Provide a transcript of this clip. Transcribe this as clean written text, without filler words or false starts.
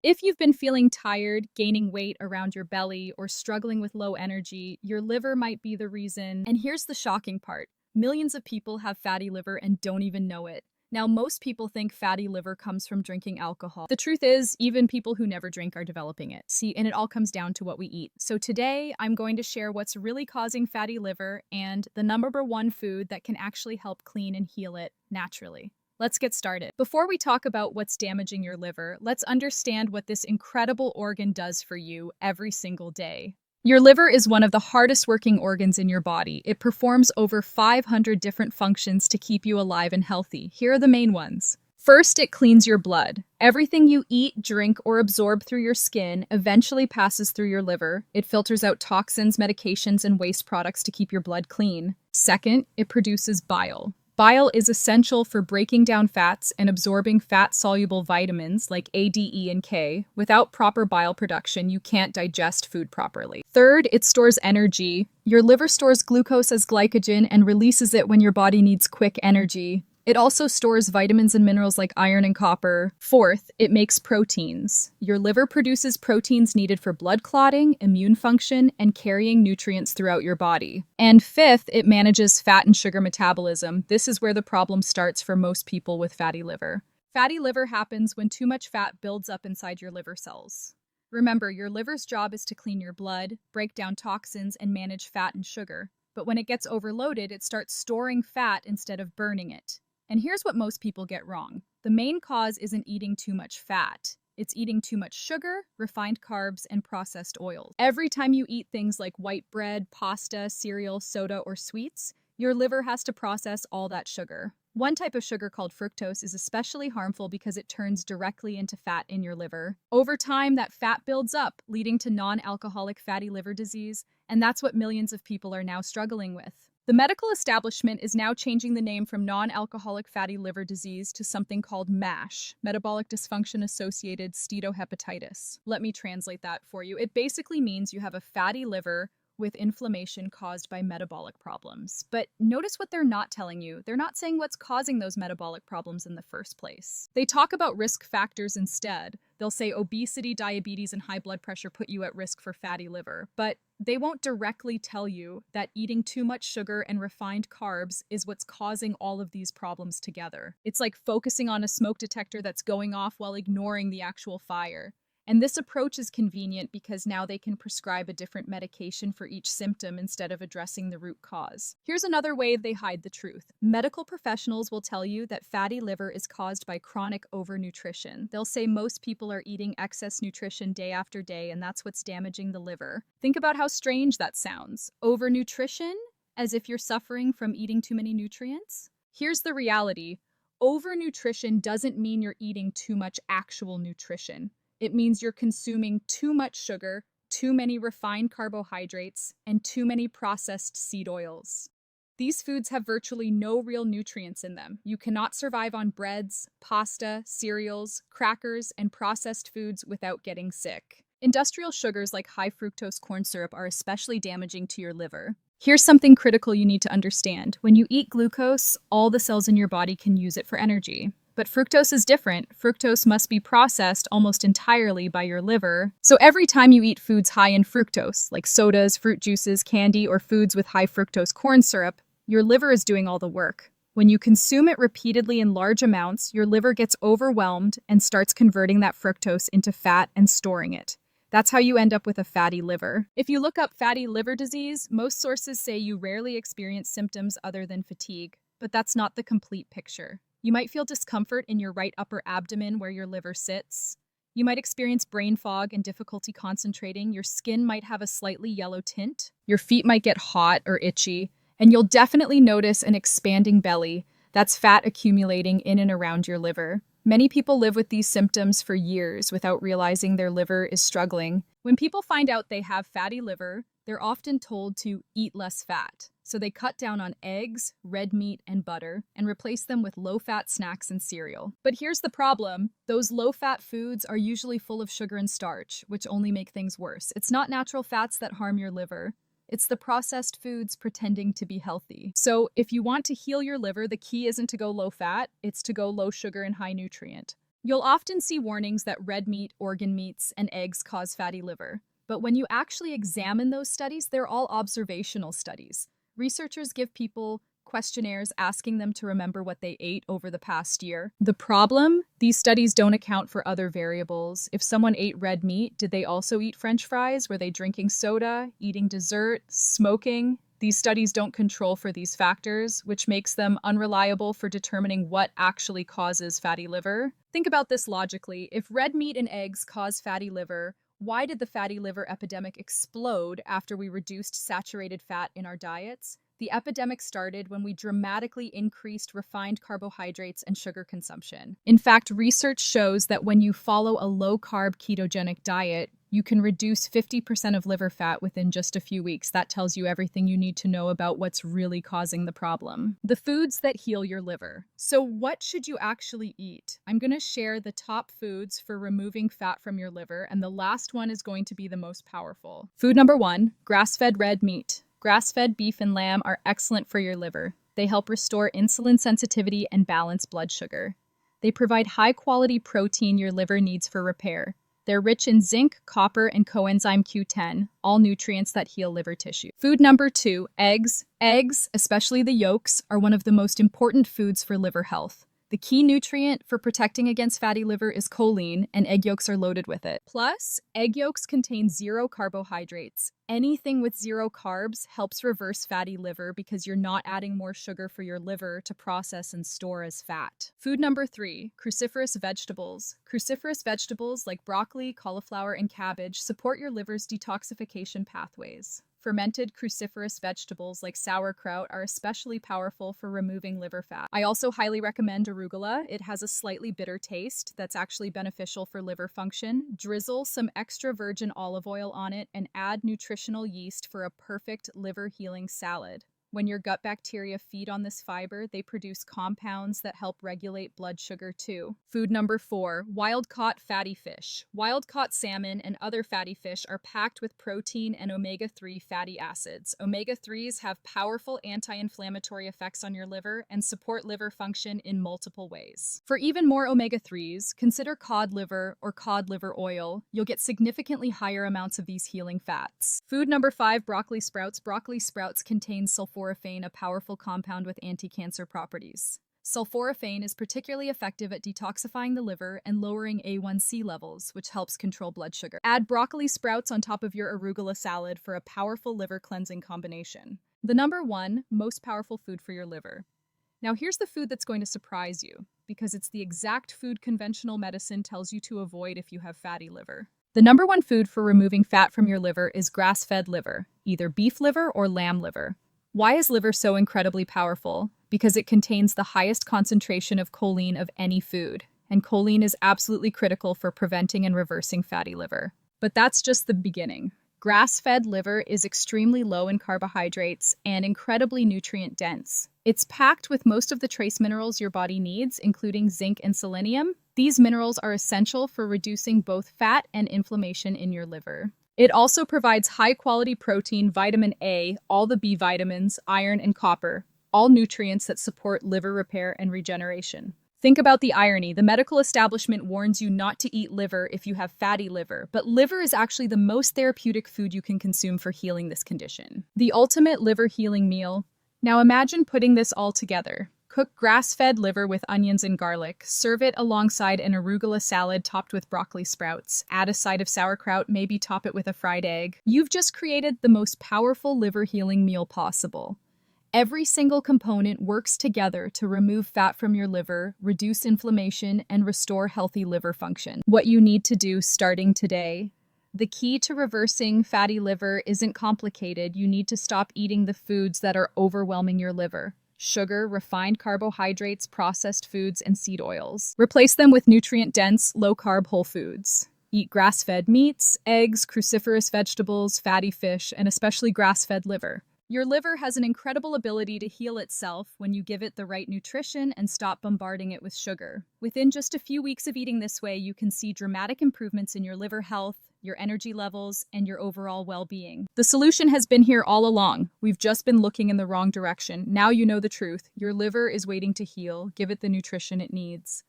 If you've been feeling tired, gaining weight around your belly, or struggling with low energy, your liver might be the reason. And here's the shocking part. Millions of people have fatty liver and don't even know it. Now, most people think fatty liver comes from drinking alcohol. The truth is, even people who never drink are developing it. See, and it all comes down to what we eat. So today, I'm going to share what's really causing fatty liver and the number one food that can actually help clean and heal it naturally. Let's get started. Before we talk about what's damaging your liver, let's understand what this incredible organ does for you every single day. Your liver is one of the hardest working organs in your body. It performs over 500 different functions to keep you alive and healthy. Here are the main ones. First, it cleans your blood. Everything you eat, drink, or absorb through your skin eventually passes through your liver. It filters out toxins, medications, and waste products to keep your blood clean. Second, it produces bile. Bile is essential for breaking down fats and absorbing fat-soluble vitamins like A, D, E, and K. Without proper bile production, you can't digest food properly. Third, it stores energy. Your liver stores glucose as glycogen and releases it when your body needs quick energy. It also stores vitamins and minerals like iron and copper. Fourth, it makes proteins. Your liver produces proteins needed for blood clotting, immune function, and carrying nutrients throughout your body. And fifth, it manages fat and sugar metabolism. This is where the problem starts for most people with fatty liver. Fatty liver happens when too much fat builds up inside your liver cells. Remember, your liver's job is to clean your blood, break down toxins, and manage fat and sugar. But when it gets overloaded, it starts storing fat instead of burning it. And here's what most people get wrong. The main cause isn't eating too much fat. It's eating too much sugar, refined carbs, and processed oils. Every time you eat things like white bread, pasta, cereal, soda, or sweets, your liver has to process all that sugar. One type of sugar called fructose is especially harmful because it turns directly into fat in your liver. Over time, that fat builds up, leading to non-alcoholic fatty liver disease, and that's what millions of people are now struggling with. The medical establishment is now changing the name from non-alcoholic fatty liver disease to something called MASH, metabolic dysfunction-associated steatohepatitis. Let me translate that for you. It basically means you have a fatty liver with inflammation caused by metabolic problems. But notice what they're not telling you. They're not saying what's causing those metabolic problems in the first place. They talk about risk factors instead. They'll say obesity, diabetes, and high blood pressure put you at risk for fatty liver. But they won't directly tell you that eating too much sugar and refined carbs is what's causing all of these problems together. It's like focusing on a smoke detector that's going off while ignoring the actual fire. And this approach is convenient because now they can prescribe a different medication for each symptom instead of addressing the root cause. Here's another way they hide the truth. Medical professionals will tell you that fatty liver is caused by chronic overnutrition. They'll say most people are eating excess nutrition day after day, and that's what's damaging the liver. Think about how strange that sounds. Overnutrition? As if you're suffering from eating too many nutrients? Here's the reality. Overnutrition doesn't mean you're eating too much actual nutrition. It means you're consuming too much sugar, too many refined carbohydrates, and too many processed seed oils. These foods have virtually no real nutrients in them. You cannot survive on breads, pasta, cereals, crackers, and processed foods without getting sick. Industrial sugars like high fructose corn syrup are especially damaging to your liver. Here's something critical you need to understand. When you eat glucose, all the cells in your body can use it for energy. But fructose is different. Fructose must be processed almost entirely by your liver. So every time you eat foods high in fructose, like sodas, fruit juices, candy, or foods with high fructose corn syrup, your liver is doing all the work. When you consume it repeatedly in large amounts, your liver gets overwhelmed and starts converting that fructose into fat and storing it. That's how you end up with a fatty liver. If you look up fatty liver disease, most sources say you rarely experience symptoms other than fatigue, but that's not the complete picture. You might feel discomfort in your right upper abdomen where your liver sits. You might experience brain fog and difficulty concentrating. Your skin might have a slightly yellow tint. Your feet might get hot or itchy. And you'll definitely notice an expanding belly. That's fat accumulating in and around your liver. Many people live with these symptoms for years without realizing their liver is struggling. When people find out they have fatty liver, they're often told to eat less fat. So they cut down on eggs, red meat, and butter, and replace them with low-fat snacks and cereal. But here's the problem. Those low-fat foods are usually full of sugar and starch, which only make things worse. It's not natural fats that harm your liver. It's the processed foods pretending to be healthy. So if you want to heal your liver, the key isn't to go low-fat, it's to go low sugar and high nutrient. You'll often see warnings that red meat, organ meats, and eggs cause fatty liver. But when you actually examine those studies, they're all observational studies. Researchers give people questionnaires asking them to remember what they ate over the past year. The problem? These studies don't account for other variables. If someone ate red meat, did they also eat French fries? Were they drinking soda, eating dessert, smoking? These studies don't control for these factors, which makes them unreliable for determining what actually causes fatty liver. Think about this logically. If red meat and eggs cause fatty liver, why did the fatty liver epidemic explode after we reduced saturated fat in our diets? The epidemic started when we dramatically increased refined carbohydrates and sugar consumption. In fact, research shows that when you follow a low-carb ketogenic diet, you can reduce 50% of liver fat within just a few weeks. That tells you everything you need to know about what's really causing the problem. The foods that heal your liver. So what should you actually eat? I'm going to share the top foods for removing fat from your liver, and the last one is going to be the most powerful. Food number 1, grass-fed red meat. Grass-fed beef and lamb are excellent for your liver. They help restore insulin sensitivity and balance blood sugar. They provide high-quality protein your liver needs for repair. They're rich in zinc, copper, and coenzyme Q10, all nutrients that heal liver tissue. Food number 2, eggs. Eggs, especially the yolks, are one of the most important foods for liver health. The key nutrient for protecting against fatty liver is choline, and egg yolks are loaded with it. Plus, egg yolks contain 0 carbohydrates. Anything with 0 carbs helps reverse fatty liver because you're not adding more sugar for your liver to process and store as fat. Food number 3, cruciferous vegetables. Cruciferous vegetables like broccoli, cauliflower, and cabbage support your liver's detoxification pathways. Fermented cruciferous vegetables like sauerkraut are especially powerful for removing liver fat. I also highly recommend arugula. It has a slightly bitter taste that's actually beneficial for liver function. Drizzle some extra virgin olive oil on it and add nutritional yeast for a perfect liver healing salad. When your gut bacteria feed on this fiber, they produce compounds that help regulate blood sugar too. Food number 4, wild-caught fatty fish. Wild-caught salmon and other fatty fish are packed with protein and omega-3 fatty acids. Omega-3s have powerful anti-inflammatory effects on your liver and support liver function in multiple ways. For even more omega-3s, consider cod liver or cod liver oil. You'll get significantly higher amounts of these healing fats. Food number 5, broccoli sprouts. Broccoli sprouts contain sulforaphane, a powerful compound with anti-cancer properties. Sulforaphane is particularly effective at detoxifying the liver and lowering A1C levels, which helps control blood sugar. Add broccoli sprouts on top of your arugula salad for a powerful liver cleansing combination. The number 1 most powerful food for your liver. Now here's the food that's going to surprise you, because it's the exact food conventional medicine tells you to avoid if you have fatty liver. The number 1 food for removing fat from your liver is grass-fed liver, either beef liver or lamb liver. Why is liver so incredibly powerful? Because it contains the highest concentration of choline of any food, and choline is absolutely critical for preventing and reversing fatty liver. But that's just the beginning. Grass-fed liver is extremely low in carbohydrates and incredibly nutrient-dense. It's packed with most of the trace minerals your body needs, including zinc and selenium. These minerals are essential for reducing both fat and inflammation in your liver. It also provides high-quality protein, vitamin A, all the B vitamins, iron, and copper, all nutrients that support liver repair and regeneration. Think about the irony. The medical establishment warns you not to eat liver if you have fatty liver, but liver is actually the most therapeutic food you can consume for healing this condition. The ultimate liver healing meal. Now imagine putting this all together. Cook grass-fed liver with onions and garlic. Serve it alongside an arugula salad topped with broccoli sprouts. Add a side of sauerkraut, maybe top it with a fried egg. You've just created the most powerful liver healing meal possible. Every single component works together to remove fat from your liver, reduce inflammation, and restore healthy liver function. What you need to do starting today. The key to reversing fatty liver isn't complicated. You need to stop eating the foods that are overwhelming your liver. Sugar, refined carbohydrates, processed foods, and seed oils. Replace them with nutrient-dense, low-carb whole foods. Eat grass-fed meats, eggs, cruciferous vegetables, fatty fish, and especially grass-fed liver. Your liver has an incredible ability to heal itself when you give it the right nutrition and stop bombarding it with sugar. Within just a few weeks of eating this way, you can see dramatic improvements in your liver health, your energy levels, and your overall well-being. The solution has been here all along. We've just been looking in the wrong direction. Now you know the truth. Your liver is waiting to heal. Give it the nutrition it needs.